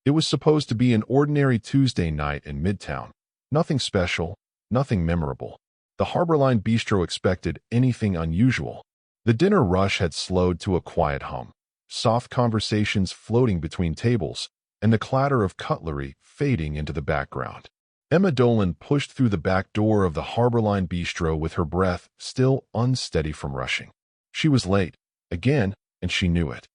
It was supposed to be an ordinary Tuesday night in Midtown. Nothing special, nothing memorable. The Harborline Bistro expected anything unusual. The dinner rush had slowed to a quiet hum, soft conversations floating between tables, and the clatter of cutlery fading into the background. Emma Dolan pushed through the back door of the Harborline Bistro with her breath still unsteady from rushing. She was late, again, and she knew it.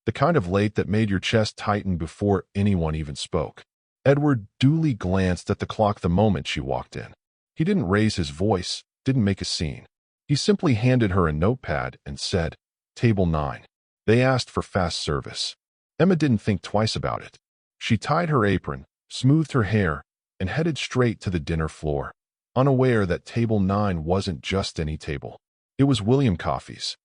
The kind of late that made your chest tighten before anyone even spoke. Edward duly glanced at the clock the moment she walked in. He didn't raise his voice, didn't make a scene. He simply handed her a notepad and said, "Table 9. They asked for fast service." Emma didn't think twice about it. She tied her apron, smoothed her hair, and headed straight to the dinner floor, unaware that table 9 wasn't just any table. It was William Coffey's.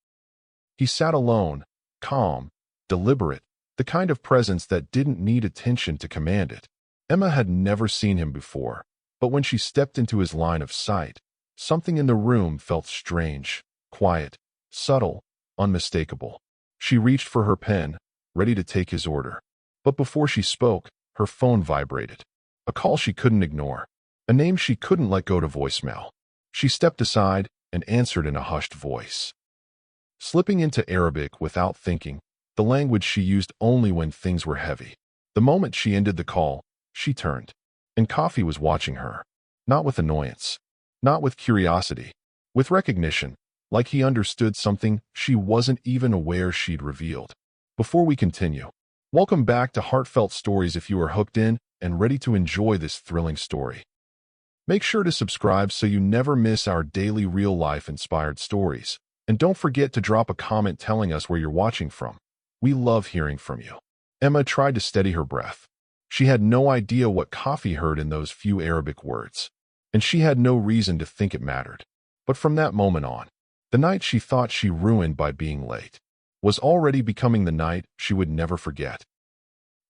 He sat alone, calm, deliberate, the kind of presence that didn't need attention to command it. Emma had never seen him before, but when she stepped into his line of sight, something in the room felt strange, quiet, subtle, unmistakable. She reached for her pen, ready to take his order. But before she spoke, her phone vibrated. A call she couldn't ignore, a name she couldn't let go to voicemail. She stepped aside and answered in a hushed voice. Slipping into Arabic without thinking, the language she used only when things were heavy. The moment she ended the call, she turned, and Coffey was watching her. Not with annoyance, not with curiosity, with recognition, like he understood something she wasn't even aware she'd revealed. Before we continue, welcome back to Heartfelt Stories. If you are hooked in and ready to enjoy this thrilling story, make sure to subscribe so you never miss our daily real-life inspired stories. And don't forget to drop a comment telling us where you're watching from. We love hearing from you. Emma tried to steady her breath. She had no idea what Coffey heard in those few Arabic words, and she had no reason to think it mattered. But from that moment on, the night she thought she ruined by being late was already becoming the night she would never forget.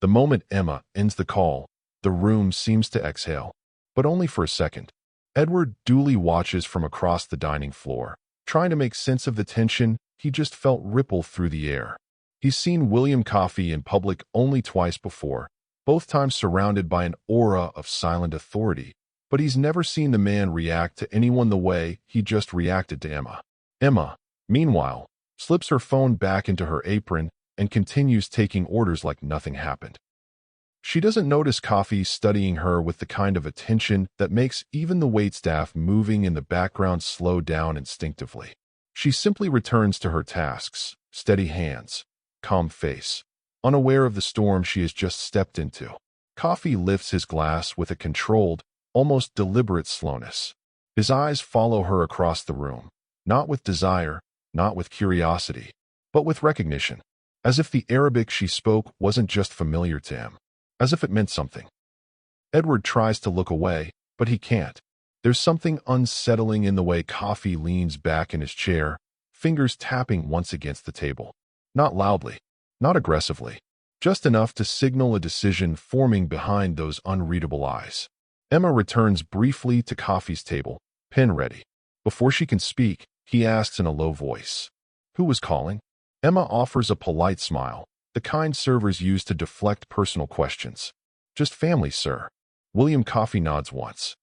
The moment Emma ends the call, the room seems to exhale, but only for a second. Edward duly watches from across the dining floor, trying to make sense of the tension he just felt ripple through the air. He's seen William Coffey in public only twice before, both times surrounded by an aura of silent authority, but he's never seen the man react to anyone the way he just reacted to Emma. Emma, meanwhile, slips her phone back into her apron and continues taking orders like nothing happened. She doesn't notice Coffey studying her with the kind of attention that makes even the waitstaff moving in the background slow down instinctively. She simply returns to her tasks, steady hands, calm face, unaware of the storm she has just stepped into. Coffey lifts his glass with a controlled, almost deliberate slowness. His eyes follow her across the room, not with desire, not with curiosity, but with recognition, as if the Arabic she spoke wasn't just familiar to him, as if it meant something. Edward tries to look away, but he can't. There's something unsettling in the way Coffey leans back in his chair, fingers tapping once against the table. Not loudly, not aggressively, just enough to signal a decision forming behind those unreadable eyes. Emma returns briefly to Coffey's table, pen ready. Before she can speak, he asks in a low voice, "Who was calling?" Emma offers a polite smile, the kind servers use to deflect personal questions. "Just family, sir." William Coffey nods once.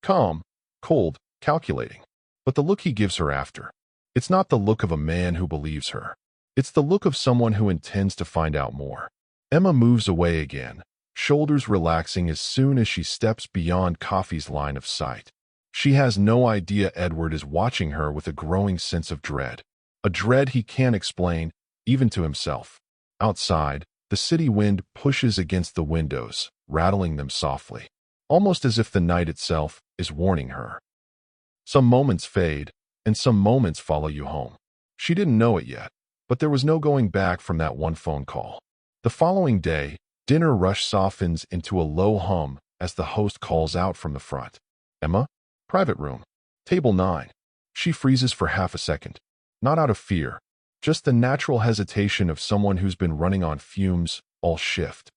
Calm, cold, calculating. But the look he gives her after, it's not the look of a man who believes her. It's the look of someone who intends to find out more. Emma moves away again, shoulders relaxing as soon as she steps beyond Coffey's line of sight. She has no idea Edward is watching her with a growing sense of dread. A dread he can't explain, even to himself. Outside, the city wind pushes against the windows, rattling them softly, almost as if the night itself is warning her. Some moments fade, and some moments follow you home. She didn't know it yet, but there was no going back from that one phone call. The following day, dinner rush softens into a low hum as the host calls out from the front. "Emma? Private room. Table 9. She freezes for half a second. Not out of fear, just the natural hesitation of someone who's been running on fumes all shift.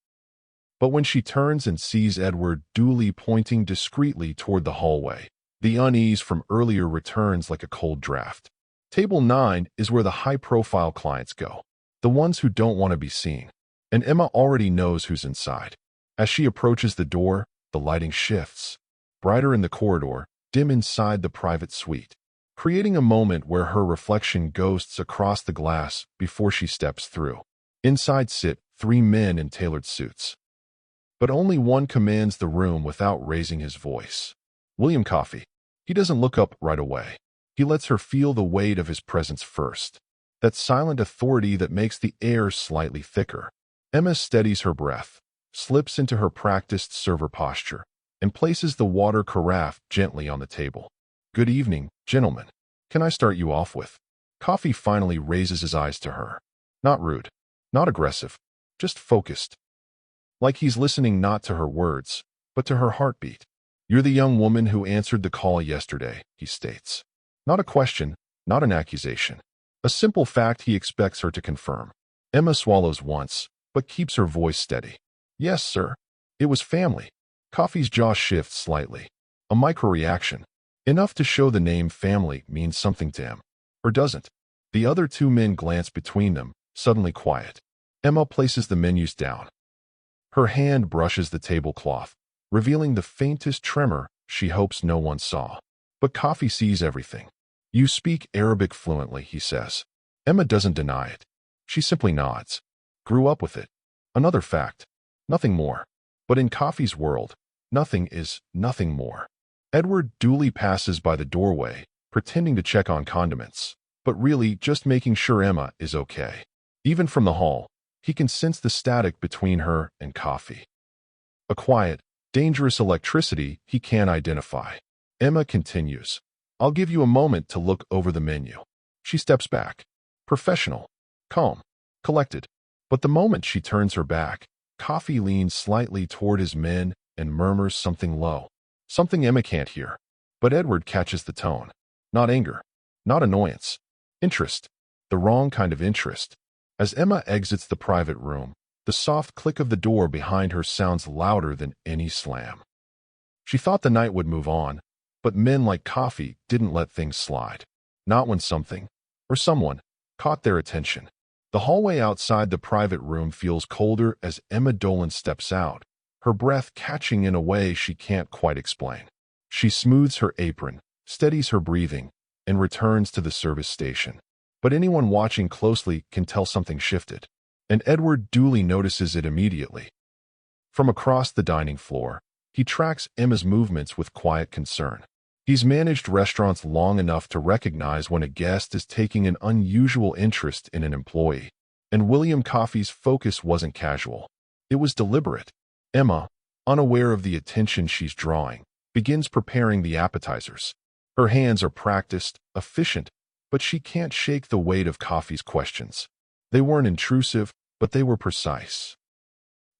But when she turns and sees Edward duly pointing discreetly toward the hallway, the unease from earlier returns like a cold draft. Table 9 is where the high-profile clients go, the ones who don't want to be seen, and Emma already knows who's inside. As she approaches the door, the lighting shifts. Brighter in the corridor, dim inside the private suite, creating a moment where her reflection ghosts across the glass before she steps through. Inside sit 3 men in tailored suits. But only one commands the room without raising his voice. William Coffey. He doesn't look up right away. He lets her feel the weight of his presence first. That silent authority that makes the air slightly thicker. Emma steadies her breath, slips into her practiced server posture, and places the water carafe gently on the table. "Good evening, gentlemen. Can I start you off with?" Coffey finally raises his eyes to her. Not rude, not aggressive, just focused. Like he's listening not to her words, but to her heartbeat. "You're the young woman who answered the call yesterday," he states. Not a question, not an accusation. A simple fact he expects her to confirm. Emma swallows once, but keeps her voice steady. "Yes, sir. It was family." Coffey's jaw shifts slightly. A micro-reaction. Enough to show the name family means something to him. Or doesn't. The other 2 men glance between them, suddenly quiet. Emma places the menus down. Her hand brushes the tablecloth, revealing the faintest tremor she hopes no one saw. But Coffey sees everything. "You speak Arabic fluently," he says. Emma doesn't deny it. She simply nods. Grew up with it. Another fact. Nothing more. But in Coffey's world, nothing is nothing more. Edward duly passes by the doorway, pretending to check on condiments, but really just making sure Emma is okay. Even from the hall, he can sense the static between her and Coffey. A quiet, dangerous electricity he can't identify. Emma continues. "I'll give you a moment to look over the menu." She steps back. Professional. Calm. Collected. But the moment she turns her back, Coffey leans slightly toward his men and murmurs something low. Something Emma can't hear. But Edward catches the tone. Not anger. Not annoyance. Interest. The wrong kind of interest. As Emma exits the private room, the soft click of the door behind her sounds louder than any slam. She thought the night would move on, but men like Coffey didn't let things slide. Not when something, or someone, caught their attention. The hallway outside the private room feels colder as Emma Dolan steps out, her breath catching in a way she can't quite explain. She smooths her apron, steadies her breathing, and returns to the service station. But anyone watching closely can tell something shifted, and Edward duly notices it immediately. From across the dining floor, he tracks Emma's movements with quiet concern. He's managed restaurants long enough to recognize when a guest is taking an unusual interest in an employee, and William Coffey's focus wasn't casual. It was deliberate. Emma, unaware of the attention she's drawing, begins preparing the appetizers. Her hands are practiced, efficient, but she can't shake the weight of Coffey's questions. They weren't intrusive, but they were precise.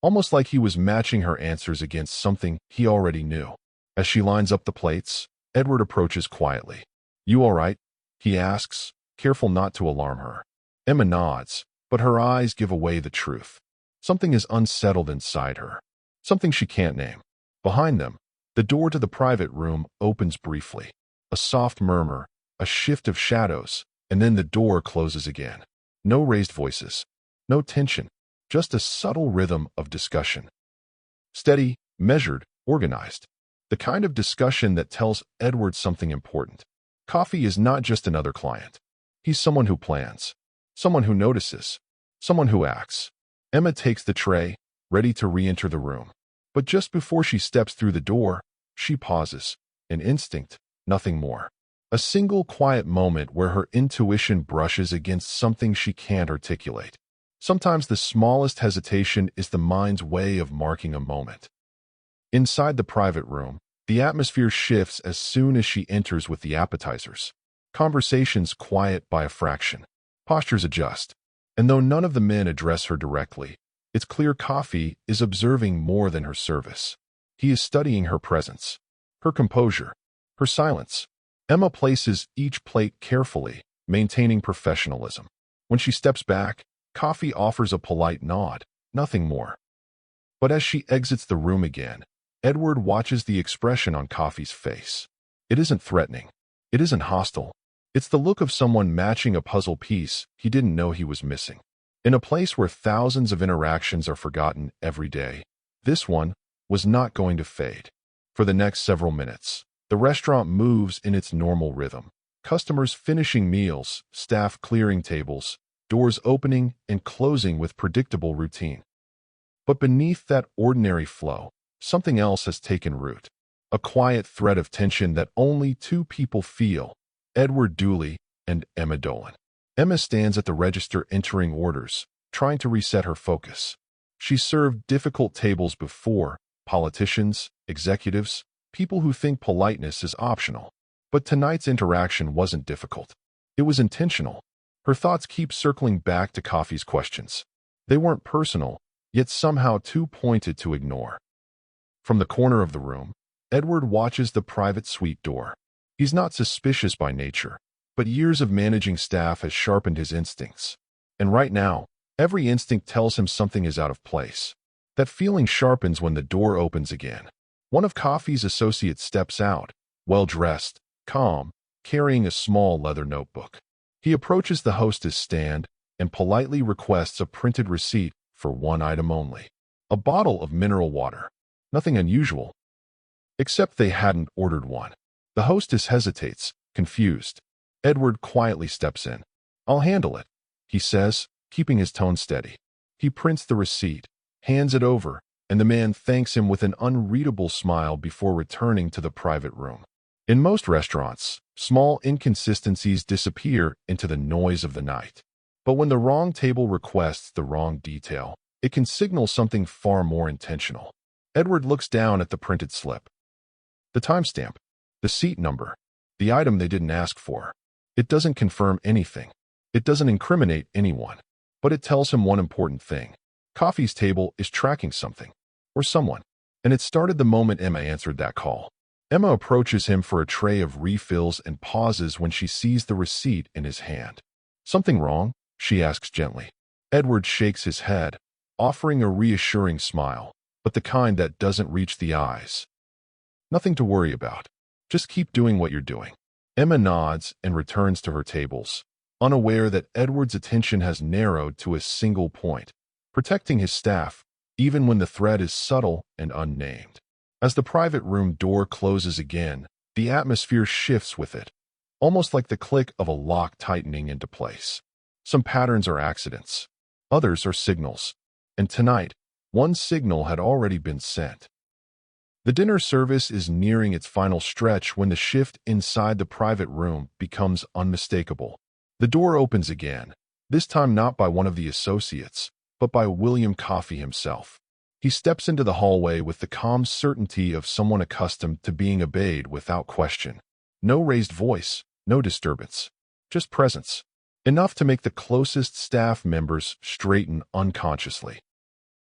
Almost like he was matching her answers against something he already knew. As she lines up the plates, Edward approaches quietly. "You all right?" he asks, careful not to alarm her. Emma nods, but her eyes give away the truth. Something is unsettled inside her. Something she can't name. Behind them, the door to the private room opens briefly. A soft murmur, a shift of shadows, and then the door closes again. No raised voices. No tension. Just a subtle rhythm of discussion. Steady, measured, organized. The kind of discussion that tells Edward something important. Coffey is not just another client. He's someone who plans. Someone who notices. Someone who acts. Emma takes the tray, ready to re-enter the room. But just before she steps through the door, she pauses. An instinct, nothing more. A single quiet moment where her intuition brushes against something she can't articulate. Sometimes the smallest hesitation is the mind's way of marking a moment. Inside the private room, the atmosphere shifts as soon as she enters with the appetizers. Conversations quiet by a fraction. Postures adjust. And though none of the men address her directly, it's clear Coffey is observing more than her service. He is studying her presence, her composure, her silence. Emma places each plate carefully, maintaining professionalism. When she steps back, Coffey offers a polite nod, nothing more. But as she exits the room again, Edward watches the expression on Coffey's face. It isn't threatening. It isn't hostile. It's the look of someone matching a puzzle piece he didn't know he was missing. In a place where thousands of interactions are forgotten every day, this one was not going to fade. For the next several minutes, the restaurant moves in its normal rhythm. Customers finishing meals, staff clearing tables, doors opening and closing with predictable routine. But beneath that ordinary flow, something else has taken root. A quiet thread of tension that only two people feel: Edward Dooley and Emma Dolan. Emma stands at the register entering orders, trying to reset her focus. She's served difficult tables before: politicians, executives, people who think politeness is optional. But tonight's interaction wasn't difficult. It was intentional. Her thoughts keep circling back to Coffee's questions. They weren't personal, yet somehow too pointed to ignore. From the corner of the room, Edward watches the private suite door. He's not suspicious by nature, but years of managing staff has sharpened his instincts. And right now, every instinct tells him something is out of place. That feeling sharpens when the door opens again. One of Coffee's associates steps out, well-dressed, calm, carrying a small leather notebook. He approaches the hostess stand and politely requests a printed receipt for one item only: a bottle of mineral water. Nothing unusual, except they hadn't ordered one. The hostess hesitates, confused. Edward quietly steps in. "I'll handle it," he says, keeping his tone steady. He prints the receipt, hands it over, and the man thanks him with an unreadable smile before returning to the private room. In most restaurants, small inconsistencies disappear into the noise of the night. But when the wrong table requests the wrong detail, it can signal something far more intentional. Edward looks down at the printed slip. The timestamp, the seat number, the item they didn't ask for. It doesn't confirm anything. It doesn't incriminate anyone. But it tells him one important thing: Coffee's table is tracking something, or someone. And it started the moment Emma answered that call. Emma approaches him for a tray of refills and pauses when she sees the receipt in his hand. "Something wrong?" she asks gently. Edward shakes his head, offering a reassuring smile, but the kind that doesn't reach the eyes. "Nothing to worry about. Just keep doing what you're doing." Emma nods and returns to her tables, unaware that Edward's attention has narrowed to a single point: protecting his staff, even when the threat is subtle and unnamed. As the private room door closes again, the atmosphere shifts with it, almost like the click of a lock tightening into place. Some patterns are accidents, others are signals, and tonight, one signal had already been sent. The dinner service is nearing its final stretch when the shift inside the private room becomes unmistakable. The door opens again, this time not by one of the associates, but by William Coffee himself. He steps into the hallway with the calm certainty of someone accustomed to being obeyed without question. No raised voice, no disturbance, just presence, enough to make the closest staff members straighten unconsciously.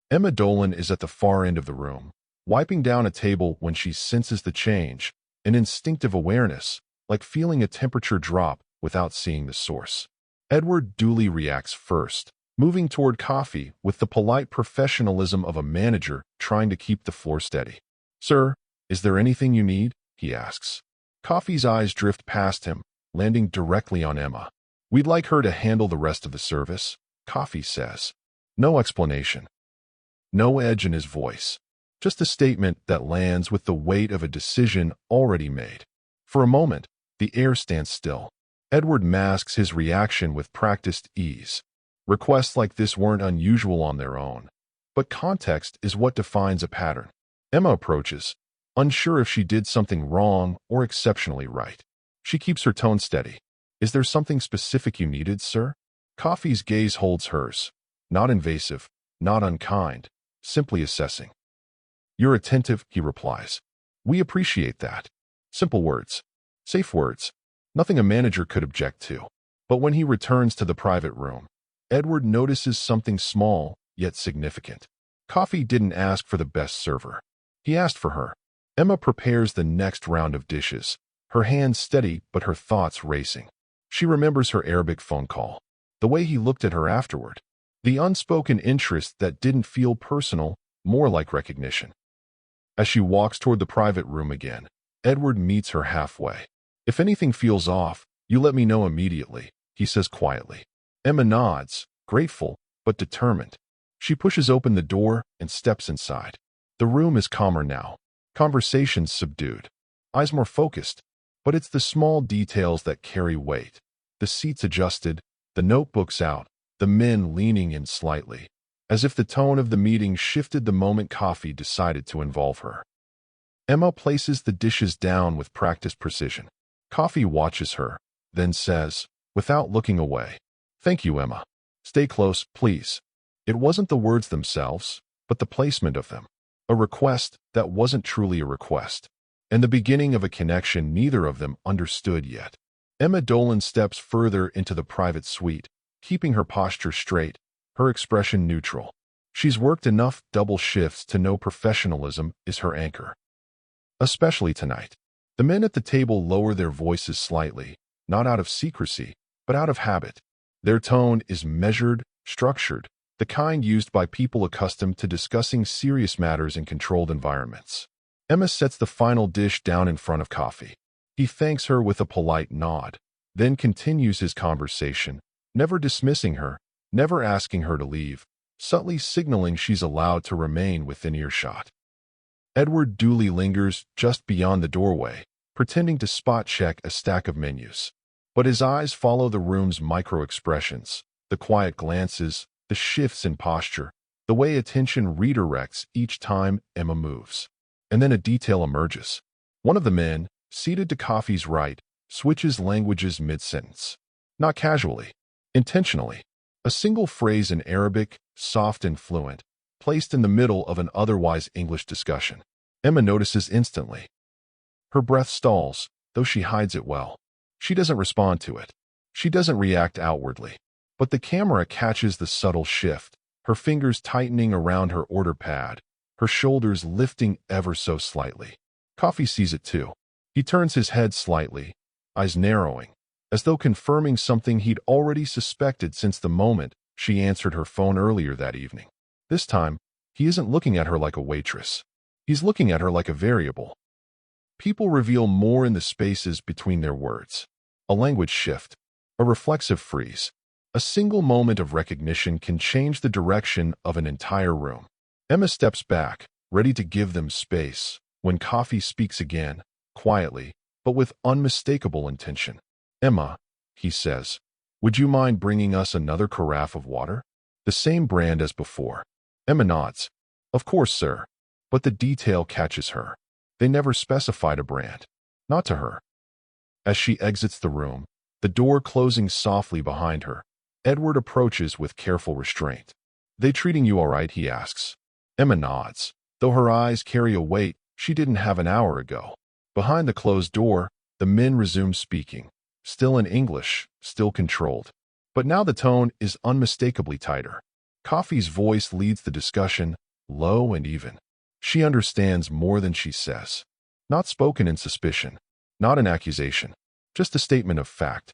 Emma Dolan is at the far end of the room, wiping down a table when she senses the change, an instinctive awareness, like feeling a temperature drop without seeing the source. Edward Dooley reacts first, moving toward Coffee with the polite professionalism of a manager trying to keep the floor steady. "Sir, is there anything you need?" he asks. Coffee's eyes drift past him, landing directly on Emma. "We'd like her to handle the rest of the service," Coffee says. No explanation. No edge in his voice. Just a statement that lands with the weight of a decision already made. For a moment, the air stands still. Edward masks his reaction with practiced ease. Requests like this weren't unusual on their own, but context is what defines a pattern. Emma approaches, unsure if she did something wrong or exceptionally right. She keeps her tone steady. "Is there something specific you needed, sir?" Coffee's gaze holds hers. Not invasive, not unkind, simply assessing. "You're attentive," he replies. "We appreciate that." Simple words. Safe words. Nothing a manager could object to. But when he returns to the private room, Edward notices something small, yet significant. Coffee didn't ask for the best server. He asked for her. Emma prepares the next round of dishes, her hands steady but her thoughts racing. She remembers her Arabic phone call, the way he looked at her afterward, the unspoken interest that didn't feel personal, more like recognition. As she walks toward the private room again, Edward meets her halfway. "If anything feels off, you let me know immediately," he says quietly. Emma nods, grateful, but determined. She pushes open the door and steps inside. The room is calmer now. Conversations subdued. Eyes more focused. But it's the small details that carry weight. The seats adjusted, the notebooks out, the men leaning in slightly, as if the tone of the meeting shifted the moment coffee decided to involve her. Emma places the dishes down with practiced precision. Coffee watches her, then says, without looking away, "Thank you, Emma. Stay close, please." It wasn't the words themselves, but the placement of them. A request that wasn't truly a request. And the beginning of a connection neither of them understood yet. Emma Dolan steps further into the private suite, keeping her posture straight, her expression neutral. She's worked enough double shifts to know professionalism is her anchor. Especially tonight. The men at the table lower their voices slightly, not out of secrecy, but out of habit. Their tone is measured, structured, the kind used by people accustomed to discussing serious matters in controlled environments. Emma sets the final dish down in front of Coffee. He thanks her with a polite nod, then continues his conversation, never dismissing her, never asking her to leave, subtly signaling she's allowed to remain within earshot. Edward duly lingers just beyond the doorway, pretending to spot-check a stack of menus. But his eyes follow the room's micro-expressions, the quiet glances, the shifts in posture, the way attention redirects each time Emma moves. And then a detail emerges. One of the men, seated to Coffee's right, switches languages mid-sentence. Not casually, intentionally. A single phrase in Arabic, soft and fluent, placed in the middle of an otherwise English discussion. Emma notices instantly. Her breath stalls, though she hides it well. She doesn't respond to it. She doesn't react outwardly. But the camera catches the subtle shift, her fingers tightening around her order pad, her shoulders lifting ever so slightly. Coffee sees it too. He turns his head slightly, eyes narrowing, as though confirming something he'd already suspected since the moment she answered her phone earlier that evening. This time, he isn't looking at her like a waitress. He's looking at her like a variable. People reveal more in the spaces between their words. A language shift, a reflexive freeze. A single moment of recognition can change the direction of an entire room. Emma steps back, ready to give them space, when Coffee speaks again, quietly, but with unmistakable intention. "Emma," he says, "would you mind bringing us another carafe of water? The same brand as before." Emma nods. "Of course, sir." But the detail catches her. They never specified a brand. Not to her. As she exits the room, the door closing softly behind her, Edward approaches with careful restraint. "They treating you all right?" he asks. Emma nods, though her eyes carry a weight she didn't have an hour ago. Behind the closed door, the men resume speaking, still in English, still controlled. But now the tone is unmistakably tighter. Coffee's voice leads the discussion, low and even. She understands more than she says. Not spoken in suspicion, not an accusation, just a statement of fact.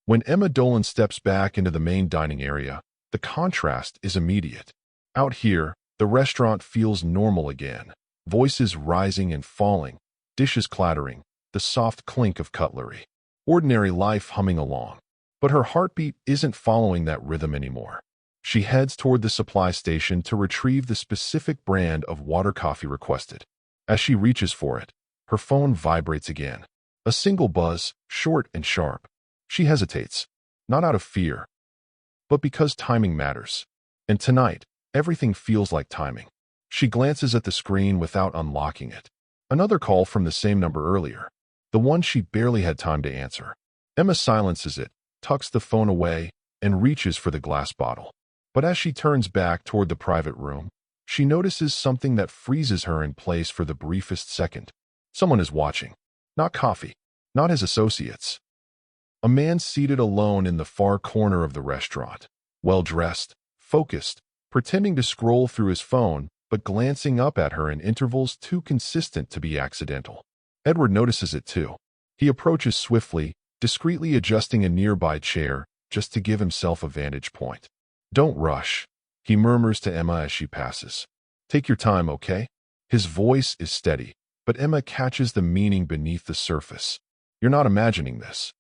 When Emma Dolan steps back into the main dining area, the contrast is immediate. Out here, the restaurant feels normal again. Voices rising and falling, dishes clattering, the soft clink of cutlery. Ordinary life humming along. But her heartbeat isn't following that rhythm anymore. She heads toward the supply station to retrieve the specific brand of water Coffee requested. As she reaches for it, her phone vibrates again. A single buzz, short and sharp. She hesitates, not out of fear, but because timing matters. And tonight, everything feels like timing. She glances at the screen without unlocking it. Another call from the same number earlier, the one she barely had time to answer. Emma silences it, tucks the phone away, and reaches for the glass bottle. But as she turns back toward the private room, she notices something that freezes her in place for the briefest second. Someone is watching. Not Coffee, not his associates. A man seated alone in the far corner of the restaurant, well-dressed, focused, pretending to scroll through his phone, but glancing up at her in intervals too consistent to be accidental. Edward notices it too. He approaches swiftly, discreetly adjusting a nearby chair, just to give himself a vantage point. "Don't rush," he murmurs to Emma as she passes. "Take your time, okay?" His voice is steady, but Emma catches the meaning beneath the surface. "You're not imagining this."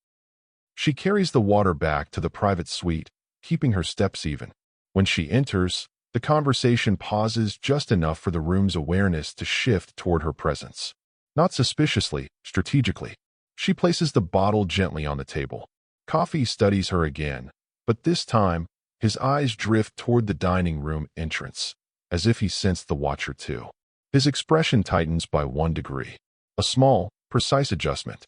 She carries the water back to the private suite, keeping her steps even. When she enters, the conversation pauses just enough for the room's awareness to shift toward her presence. Not suspiciously, strategically. She places the bottle gently on the table. Coffee studies her again, but this time, his eyes drift toward the dining room entrance, as if he sensed the watcher too. His expression tightens by 1 degree. A small, precise adjustment.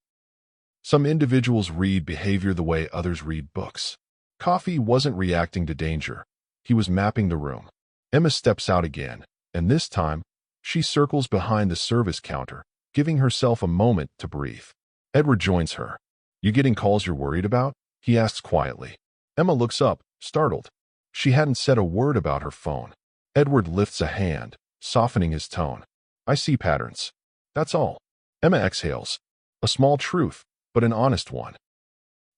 Some individuals read behavior the way others read books. Coffee wasn't reacting to danger. He was mapping the room. Emma steps out again, and this time, she circles behind the service counter, giving herself a moment to breathe. Edward joins her. "You getting calls you're worried about?" he asks quietly. Emma looks up, startled. She hadn't said a word about her phone. Edward lifts a hand, softening his tone. "I see patterns. That's all." Emma exhales. A small truth, but an honest one.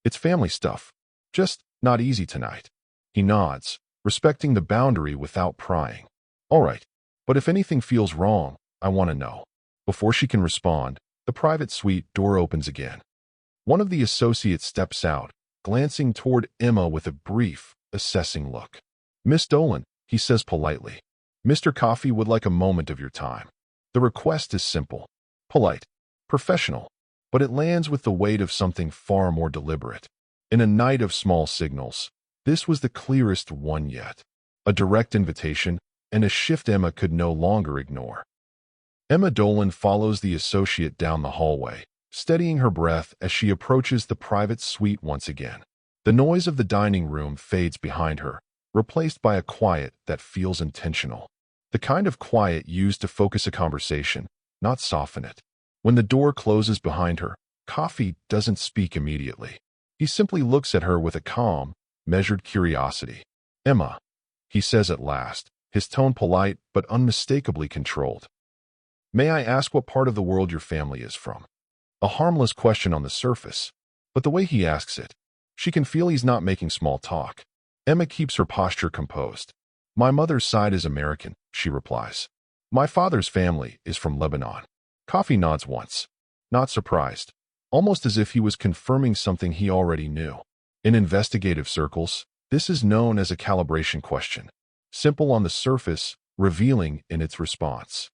"It's family stuff. Just not easy tonight." He nods, respecting the boundary without prying. "All right, but if anything feels wrong, I want to know." Before she can respond, the private suite door opens again. One of the associates steps out, glancing toward Emma with a brief, assessing look. "Miss Dolan," he says politely. "Mr. Coffee would like a moment of your time." The request is simple, polite, professional, but it lands with the weight of something far more deliberate. In a night of small signals, this was the clearest one yet. A direct invitation, and a shift Emma could no longer ignore. Emma Dolan follows the associate down the hallway, steadying her breath as she approaches the private suite once again. The noise of the dining room fades behind her, replaced by a quiet that feels intentional. The kind of quiet used to focus a conversation, not soften it. When the door closes behind her, Coffee doesn't speak immediately. He simply looks at her with a calm, measured curiosity. "Emma," he says at last, his tone polite but unmistakably controlled. "May I ask what part of the world your family is from?" A harmless question on the surface, but the way he asks it, she can feel he's not making small talk. Emma keeps her posture composed. "My mother's side is American," she replies. "My father's family is from Lebanon." Coffee nods once, not surprised, almost as if he was confirming something he already knew. In investigative circles, this is known as a calibration question. Simple on the surface, revealing in its response.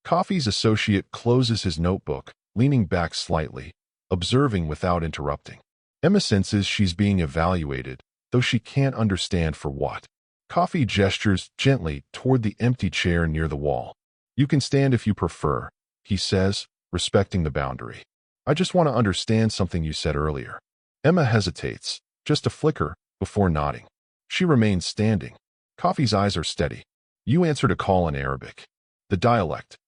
Coffee's associate closes his notebook, leaning back slightly, observing without interrupting. Emma senses she's being evaluated, though she can't understand for what. Coffee gestures gently toward the empty chair near the wall. "You can stand if you prefer," he says, respecting the boundary. "I just want to understand something you said earlier." Emma hesitates, just a flicker, before nodding. She remains standing. Coffee's eyes are steady. "You answered a call in Arabic. The dialect."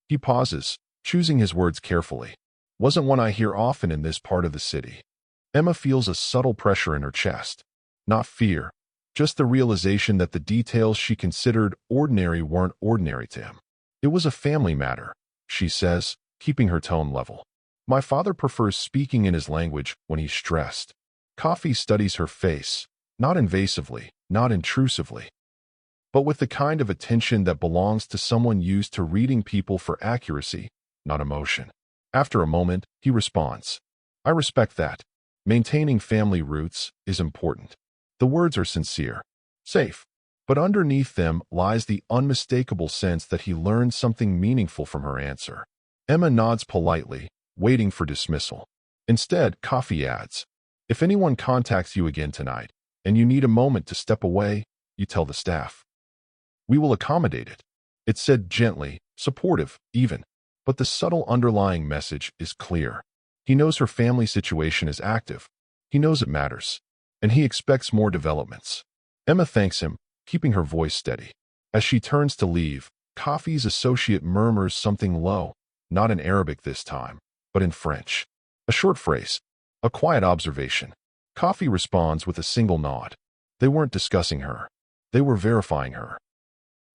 He pauses, choosing his words carefully. "Wasn't one I hear often in this part of the city." Emma feels a subtle pressure in her chest. Not fear, just the realization that the details she considered ordinary weren't ordinary to him. "It was a family matter," she says, keeping her tone level. "My father prefers speaking in his language when he's stressed." Coffee studies her face, not invasively, not intrusively, but with the kind of attention that belongs to someone used to reading people for accuracy, not emotion. After a moment, he responds, "I respect that. Maintaining family roots is important." The words are sincere, safe, but underneath them lies the unmistakable sense that he learned something meaningful from her answer. Emma nods politely, waiting for dismissal. Instead, Coffee adds, "If anyone contacts you again tonight, and you need a moment to step away, you tell the staff. We will accommodate it." It's said gently, supportive, even, but the subtle underlying message is clear. He knows her family situation is active. He knows it matters, and he expects more developments. Emma thanks him, keeping her voice steady. As she turns to leave, Coffee's associate murmurs something low, not in Arabic this time, but in French. A short phrase, a quiet observation. Coffee responds with a single nod. They weren't discussing her. They were verifying her.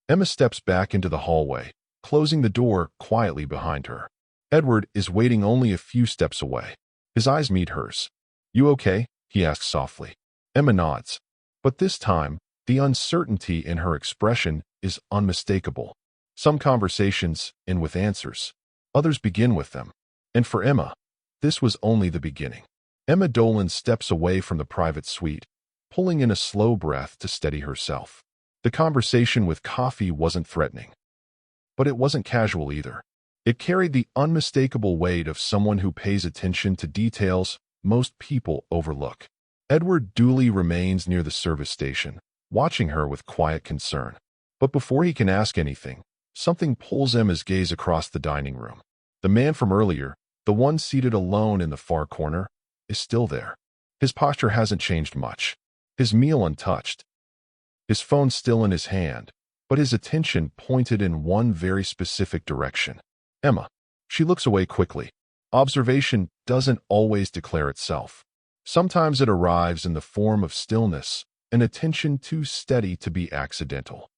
Emma steps back into the hallway, closing the door quietly behind her. Edward is waiting only a few steps away. His eyes meet hers. "You okay?" he asks softly. Emma nods. But this time, the uncertainty in her expression is unmistakable. Some conversations end with answers. Others begin with them. And for Emma, this was only the beginning. Emma Dolan steps away from the private suite, pulling in a slow breath to steady herself. The conversation with Coffee wasn't threatening, but it wasn't casual either. It carried the unmistakable weight of someone who pays attention to details most people overlook. Edward duly remains near the service station, watching her with quiet concern. But before he can ask anything, something pulls Emma's gaze across the dining room. The man from earlier, the one seated alone in the far corner, is still there. His posture hasn't changed much. His meal untouched. His phone still in his hand, but his attention pointed in one very specific direction. Emma. She looks away quickly. Observation doesn't always declare itself. Sometimes it arrives in the form of stillness, an attention too steady to be accidental.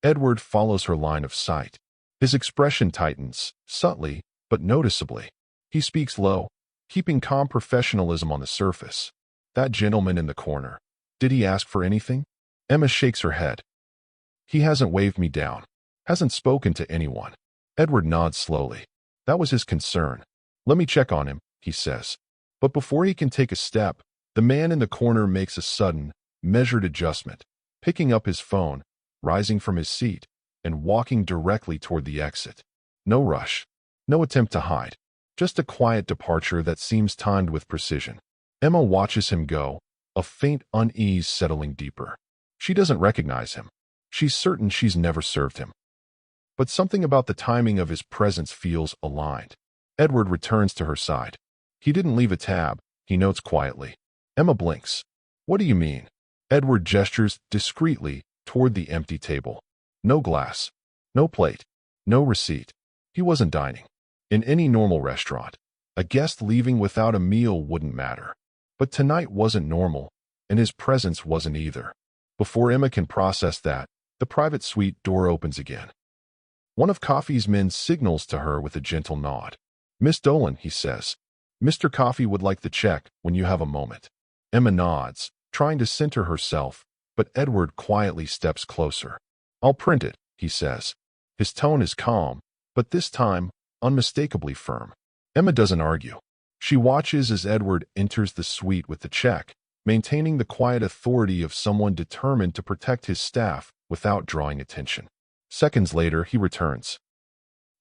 Edward follows her line of sight. His expression tightens, subtly, but noticeably. He speaks low, keeping calm professionalism on the surface. That gentleman in the corner. Did he ask for anything? Emma shakes her head. He hasn't waved me down. Hasn't spoken to anyone. Edward nods slowly. That was his concern. Let me check on him, he says. But before he can take a step, the man in the corner makes a sudden, measured adjustment, picking up his phone, rising from his seat, and walking directly toward the exit. No rush. No attempt to hide. Just a quiet departure that seems timed with precision. Emma watches him go, a faint unease settling deeper. She doesn't recognize him. She's certain she's never served him. But something about the timing of his presence feels aligned. Edward returns to her side. He didn't leave a tab, he notes quietly. Emma blinks. What do you mean? Edward gestures discreetly toward the empty table. No glass. No plate. No receipt. He wasn't dining. In any normal restaurant, a guest leaving without a meal wouldn't matter. But tonight wasn't normal, and his presence wasn't either. Before Emma can process that, the private suite door opens again. One of Coffee's men signals to her with a gentle nod. Miss Dolan, he says. Mr. Coffee would like the check when you have a moment. Emma nods, trying to center herself, but Edward quietly steps closer. I'll print it, he says. His tone is calm, but this time, unmistakably firm. Emma doesn't argue. She watches as Edward enters the suite with the check, maintaining the quiet authority of someone determined to protect his staff without drawing attention. Seconds later, he returns.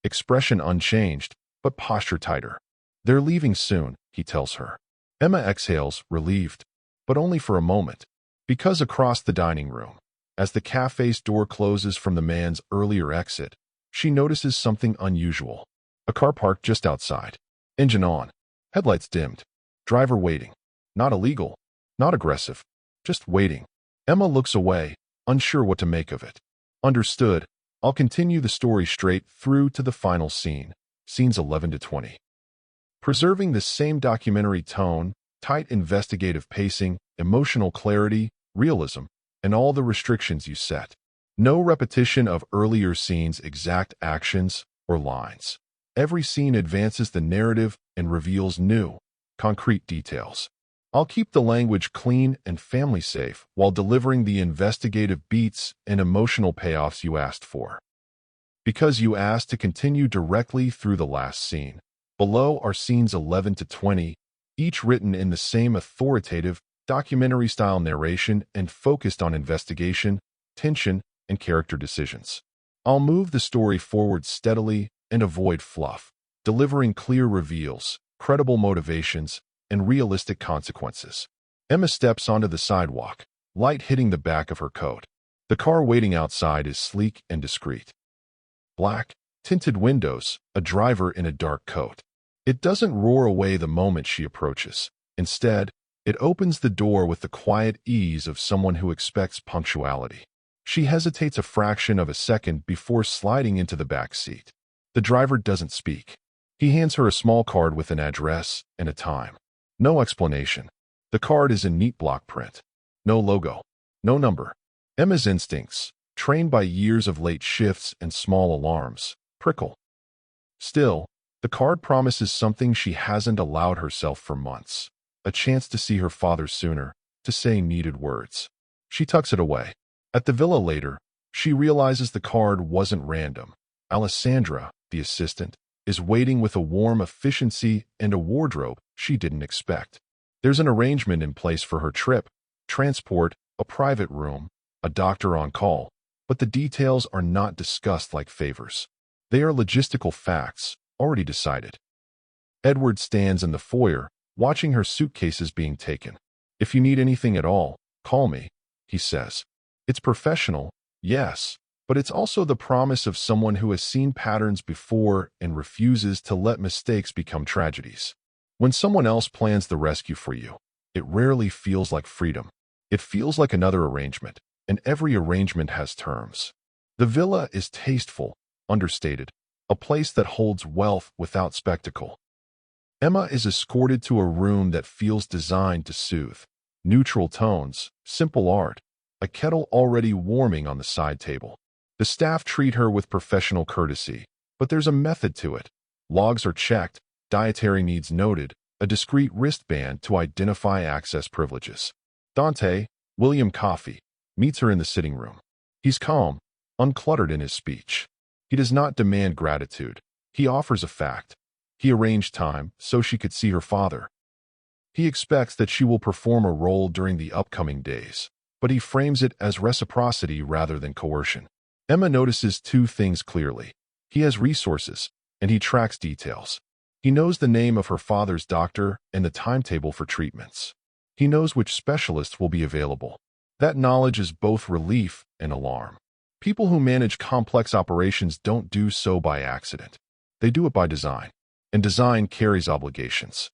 Expression unchanged, but posture tighter. They're leaving soon, he tells her. Emma exhales, relieved, but only for a moment, because across the dining room, as the cafe's door closes from the man's earlier exit, she notices something unusual. A car parked just outside. Engine on. Headlights dimmed. Driver waiting. Not illegal. Not aggressive. Just waiting. Emma looks away, unsure what to make of it. Understood. I'll continue the story straight through to the final scene, scenes 11 to 20. Preserving the same documentary tone, tight investigative pacing, emotional clarity, realism, and all the restrictions you set. No repetition of earlier scenes' exact actions or lines. Every scene advances the narrative and reveals new, concrete details. I'll keep the language clean and family safe while delivering the investigative beats and emotional payoffs you asked for. Because you asked to continue directly through the last scene. Below are scenes 11 to 20, each written in the same authoritative, documentary-style narration and focused on investigation, tension, and character decisions. I'll move the story forward steadily and avoid fluff, delivering clear reveals, credible motivations, and realistic consequences. Emma steps onto the sidewalk, light hitting the back of her coat. The car waiting outside is sleek and discreet. Black, tinted windows, a driver in a dark coat. It doesn't roar away the moment she approaches. Instead, it opens the door with the quiet ease of someone who expects punctuality. She hesitates a fraction of a second before sliding into the back seat. The driver doesn't speak. He hands her a small card with an address and a time. No explanation. The card is in neat block print. No logo. No number. Emma's instincts, trained by years of late shifts and small alarms, prickle. Still, the card promises something she hasn't allowed herself for months. A chance to see her father sooner, to say needed words. She tucks it away. At the villa later, she realizes the card wasn't random. Alessandra, the assistant, is waiting with a warm efficiency and a wardrobe she didn't expect. There's an arrangement in place for her trip, transport, a private room, a doctor on call, but the details are not discussed like favors. They are logistical facts, already decided. Edward stands in the foyer, watching her suitcases being taken. "If you need anything at all, call me," he says. It's professional, yes, but it's also the promise of someone who has seen patterns before and refuses to let mistakes become tragedies. When someone else plans the rescue for you, it rarely feels like freedom. It feels like another arrangement, and every arrangement has terms. The villa is tasteful, understated, a place that holds wealth without spectacle. Emma is escorted to a room that feels designed to soothe. Neutral tones, simple art, a kettle already warming on the side table. The staff treat her with professional courtesy, but there's a method to it. Logs are checked, dietary needs noted, a discreet wristband to identify access privileges. Dante, William Coffey, meets her in the sitting room. He's calm, uncluttered in his speech. He does not demand gratitude. He offers a fact. He arranged time so she could see her father. He expects that she will perform a role during the upcoming days, but he frames it as reciprocity rather than coercion. Emma notices two things clearly. He has resources, and he tracks details. He knows the name of her father's doctor and the timetable for treatments. He knows which specialists will be available. That knowledge is both relief and alarm. People who manage complex operations don't do so by accident. They do it by design, and design carries obligations.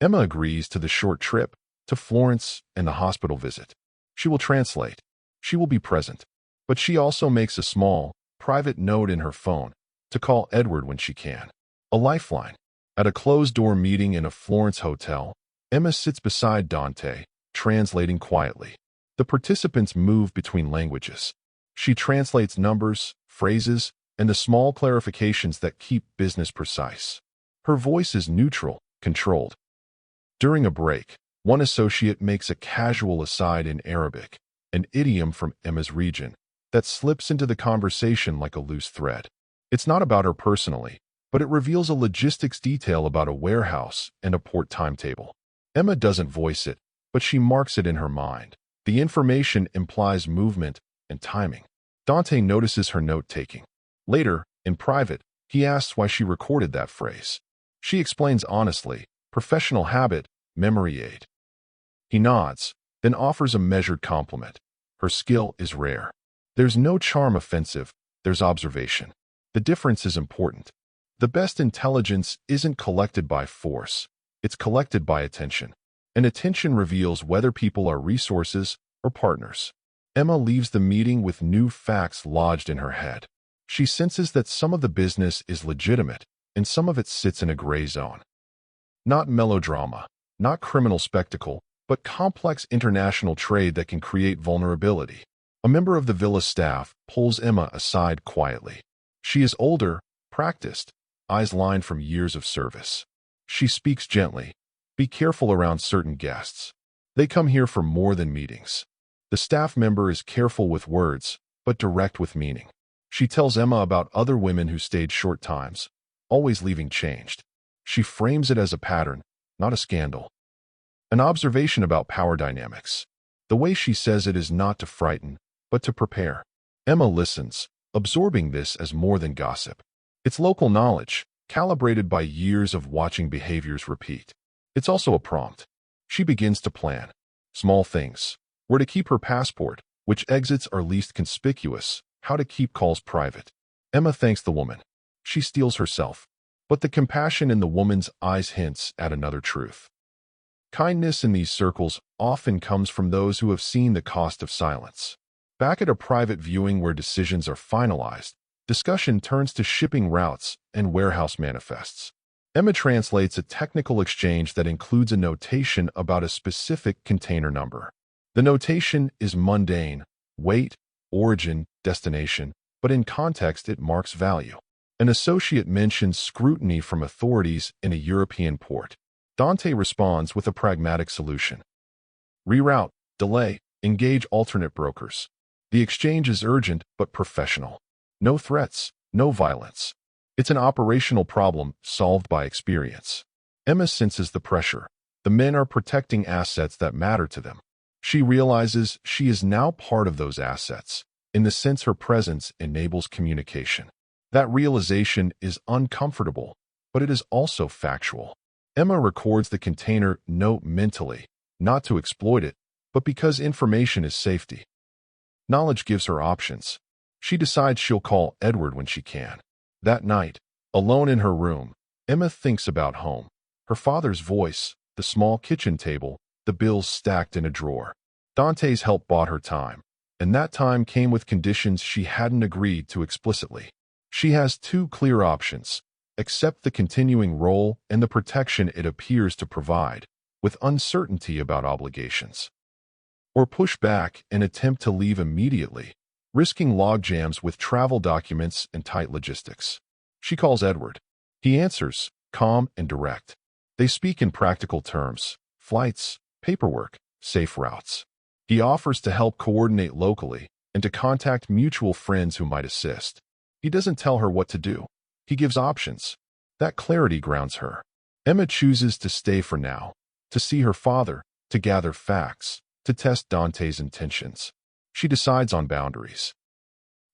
Emma agrees to the short trip, to Florence and the hospital visit. She will translate. She will be present. But she also makes a small, private note in her phone to call Edward when she can. A lifeline. At a closed-door meeting in a Florence hotel, Emma sits beside Dante, translating quietly. The participants move between languages. She translates numbers, phrases, and the small clarifications that keep business precise. Her voice is neutral, controlled. During a break, one associate makes a casual aside in Arabic, an idiom from Emma's region, that slips into the conversation like a loose thread. It's not about her personally, but it reveals a logistics detail about a warehouse and a port timetable. Emma doesn't voice it, but she marks it in her mind. The information implies movement and timing. Dante notices her note-taking. Later, in private, he asks why she recorded that phrase. She explains honestly, professional habit, memory aid. He nods, then offers a measured compliment. Her skill is rare. There's no charm offensive, there's observation. The difference is important. The best intelligence isn't collected by force, it's collected by attention. And attention reveals whether people are resources or partners. Emma leaves the meeting with new facts lodged in her head. She senses that some of the business is legitimate, and some of it sits in a gray zone. Not melodrama, not criminal spectacle, but complex international trade that can create vulnerability. A member of the villa staff pulls Emma aside quietly. She is older, practiced, eyes lined from years of service. She speaks gently. Be careful around certain guests. They come here for more than meetings. The staff member is careful with words, but direct with meaning. She tells Emma about other women who stayed short times, always leaving changed. She frames it as a pattern, not a scandal. An observation about power dynamics. The way she says it is not to frighten, but to prepare. Emma listens, absorbing this as more than gossip. It's local knowledge, calibrated by years of watching behaviors repeat. It's also a prompt. She begins to plan. Small things. Where to keep her passport, which exits are least conspicuous, how to keep calls private. Emma thanks the woman. She steels herself. But the compassion in the woman's eyes hints at another truth. Kindness in these circles often comes from those who have seen the cost of silence. Back at a private viewing where decisions are finalized, discussion turns to shipping routes and warehouse manifests. Emma translates a technical exchange that includes a notation about a specific container number. The notation is mundane, weight, origin, destination, but in context it marks value. An associate mentions scrutiny from authorities in a European port. Dante responds with a pragmatic solution. Reroute, delay, engage alternate brokers. The exchange is urgent but professional. No threats, no violence. It's an operational problem solved by experience. Emma senses the pressure. The men are protecting assets that matter to them. She realizes she is now part of those assets, in the sense her presence enables communication. That realization is uncomfortable, but it is also factual. Emma records the container note mentally, not to exploit it, but because information is safety. Knowledge gives her options. She decides she'll call Edward when she can. That night, alone in her room, Emma thinks about home. Her father's voice, the small kitchen table, the bills stacked in a drawer. Dante's help bought her time, and that time came with conditions she hadn't agreed to explicitly. She has two clear options: accept the continuing role and the protection it appears to provide, with uncertainty about obligations, or push back and attempt to leave immediately, risking logjams with travel documents and tight logistics. She calls Edward. He answers, calm and direct. They speak in practical terms: flights, paperwork, safe routes. He offers to help coordinate locally and to contact mutual friends who might assist. He doesn't tell her what to do. He gives options. That clarity grounds her. Emma chooses to stay for now, to see her father, to gather facts, to test Dante's intentions. She decides on boundaries.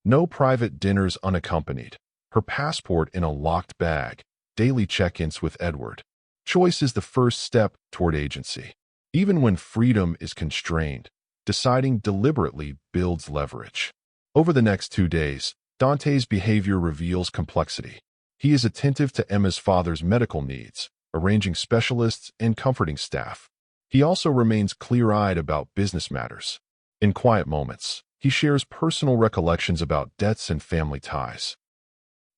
No private dinners unaccompanied. Her passport in a locked bag. Daily check-ins with Edward. Choice is the first step toward agency. Even when freedom is constrained, deciding deliberately builds leverage. Over the next 2 days, Dante's behavior reveals complexity. He is attentive to Emma's father's medical needs, arranging specialists and comforting staff. He also remains clear-eyed about business matters. In quiet moments, he shares personal recollections about debts and family ties,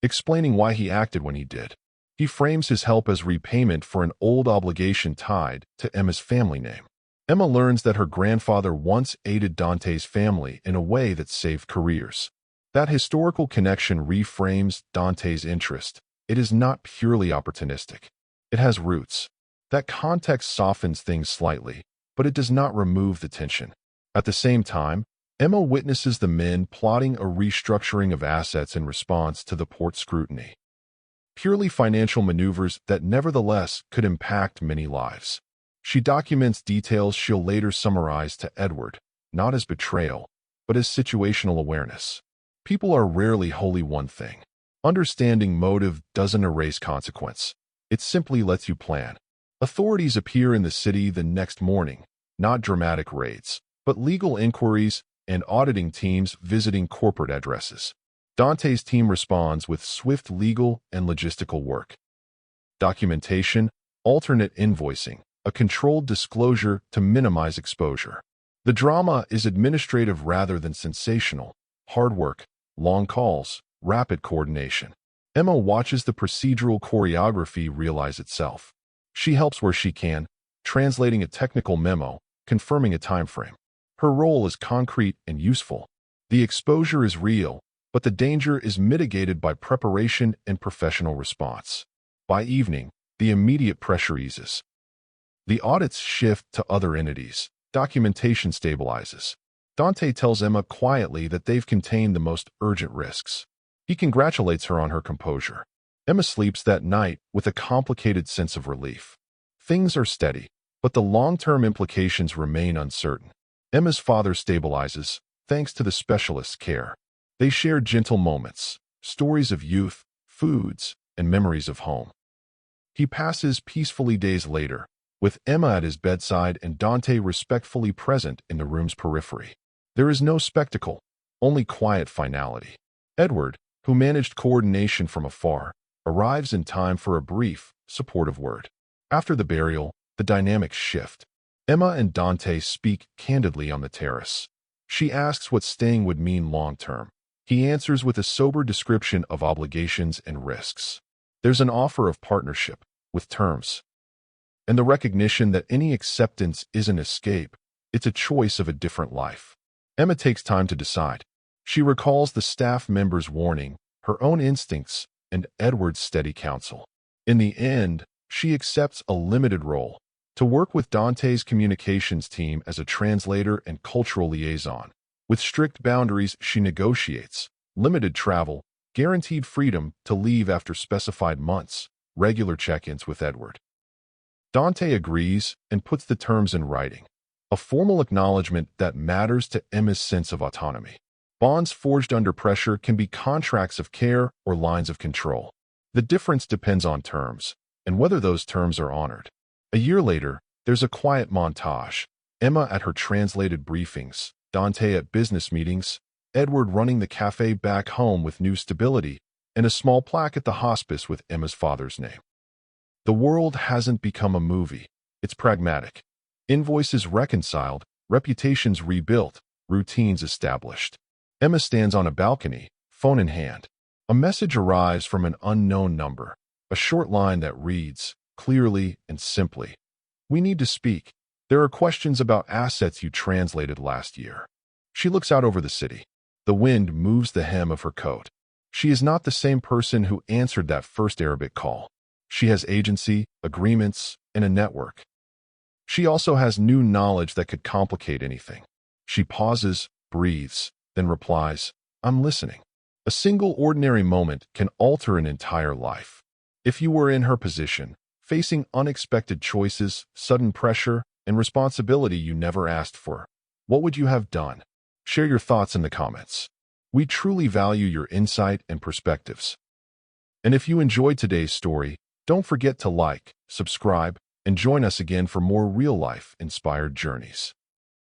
explaining why he acted when he did. He frames his help as repayment for an old obligation tied to Emma's family name. Emma learns that her grandfather once aided Dante's family in a way that saved careers. That historical connection reframes Dante's interest. It is not purely opportunistic. It has roots. That context softens things slightly, but it does not remove the tension. At the same time, Emma witnesses the men plotting a restructuring of assets in response to the port scrutiny. Purely financial maneuvers that nevertheless could impact many lives. She documents details she'll later summarize to Edward, not as betrayal, but as situational awareness. People are rarely wholly one thing. Understanding motive doesn't erase consequence. It simply lets you plan. Authorities appear in the city the next morning, not dramatic raids, but legal inquiries and auditing teams visiting corporate addresses. Dante's team responds with swift legal and logistical work. Documentation, alternate invoicing, a controlled disclosure to minimize exposure. The drama is administrative rather than sensational. Hard work, long calls, rapid coordination. Emma watches the procedural choreography realize itself. She helps where she can, translating a technical memo, confirming a timeframe. Her role is concrete and useful. The exposure is real, but the danger is mitigated by preparation and professional response. By evening, the immediate pressure eases. The audits shift to other entities. Documentation stabilizes. Dante tells Emma quietly that they've contained the most urgent risks. He congratulates her on her composure. Emma sleeps that night with a complicated sense of relief. Things are steady, but the long-term implications remain uncertain. Emma's father stabilizes, thanks to the specialist's care. They share gentle moments, stories of youth, foods, and memories of home. He passes peacefully days later, with Emma at his bedside and Dante respectfully present in the room's periphery. There is no spectacle, only quiet finality. Edward, who managed coordination from afar, arrives in time for a brief, supportive word. After the burial, the dynamics shift. Emma and Dante speak candidly on the terrace. She asks what staying would mean long-term. He answers with a sober description of obligations and risks. There's an offer of partnership, with terms, and the recognition that any acceptance isn't escape, it's a choice of a different life. Emma takes time to decide. She recalls the staff member's warning, her own instincts, and Edward's steady counsel. In the end, she accepts a limited role, to work with Dante's communications team as a translator and cultural liaison. With strict boundaries, she negotiates limited travel, guaranteed freedom to leave after specified months, regular check-ins with Edward. Dante agrees and puts the terms in writing. a formal acknowledgement that matters to Emma's sense of autonomy. Bonds forged under pressure can be contracts of care or lines of control. The difference depends on terms, and whether those terms are honored. A year later, there's a quiet montage. Emma at her translated briefings, Dante at business meetings, Edward running the cafe back home with new stability, and a small plaque at the hospice with Emma's father's name. The world hasn't become a movie. It's pragmatic. Invoices reconciled, reputations rebuilt, routines established. Emma stands on a balcony, phone in hand. A message arrives from an unknown number, a short line that reads, clearly and simply, "We need to speak. There are questions about assets you translated last year." She looks out over the city. The wind moves the hem of her coat. She is not the same person who answered that first Arabic call. She has agency, agreements, and a network. She also has new knowledge that could complicate anything. She pauses, breathes, then replies, "I'm listening." A single ordinary moment can alter an entire life. If you were in her position, facing unexpected choices, sudden pressure, and responsibility you never asked for, what would you have done? Share your thoughts in the comments. We truly value your insight and perspectives. And if you enjoyed today's story, don't forget to like, subscribe, and join us again for more real-life inspired journeys.